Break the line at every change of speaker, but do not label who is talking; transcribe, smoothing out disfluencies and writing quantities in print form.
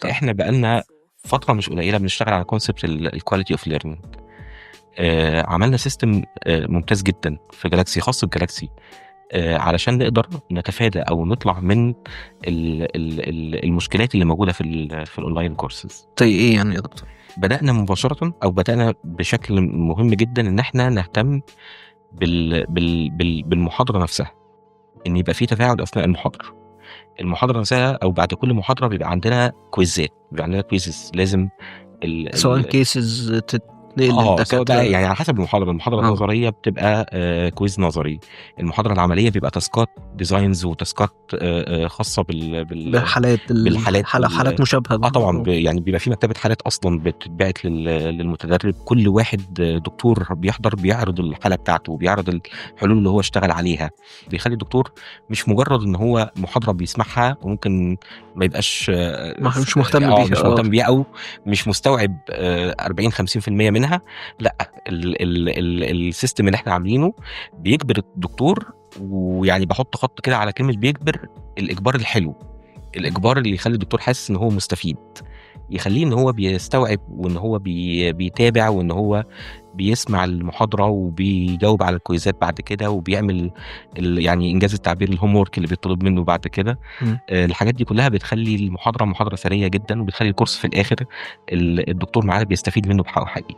طيب.
احنا بقالنا فتره مش قليله بنشتغل على كونسبت الكواليتي اوف ليرنينج. عملنا سيستم ممتاز جدا في جالاكسي، خاص بجالاكسي، علشان نقدر نتفادى او نطلع من المشكلات اللي موجوده في الاونلاين كورسز.
زي ايه يعني يا دكتور؟
بدانا مباشره او بدانا بشكل مهم جدا ان احنا نهتم بالمحاضره نفسها، ان يبقى في تفاعل اثناء المحاضره نفسها، او بعد كل محاضره بيبقى عندنا كويزات، بيبقى عندنا كويزز لازم
سواء كيسز تتنقل
سواء بقى
للدكاترة.
يعني على حسب المحاضره النظريه بتبقى كويز نظري، المحاضره العمليه بيبقى تاسكات ديزاينز وتاسكات خاصه
بحالات
بالحالات
حالات مشابهة.
طبعا يعني بيبقى في مكتبه حالات اصلا بتتبعت للمتدرب، كل واحد دكتور بيحضر بيعرض الحاله بتاعته وبيعرض الحلول اللي هو اشتغل عليها، بيخلي الدكتور مش مجرد ان هو محاضره بيسمعها وممكن ما يبقاش
مش مهتم بيها،
مش مهتم بيها او مش مستوعب 40-50% منها. لا، السيستم اللي احنا عاملينه بيجبر الدكتور، ويعني بحط خط كده على كلمه بيجبر، الاجبار الحلو، الاجبار اللي يخلي الدكتور حاسس ان هو مستفيد، يخليه ان هو بيستوعب وان هو بيتابع وان هو بيسمع المحاضره وبيجاوب على الكويزات بعد كده، وبيعمل يعني انجاز التعبير الهوم وورك اللي بيطلب منه بعد كده. الحاجات دي كلها بتخلي المحاضره محاضره ثريه جدا، وبتخلي الكورس في الاخر الدكتور معاه بيستفيد منه بحقه حقيقي.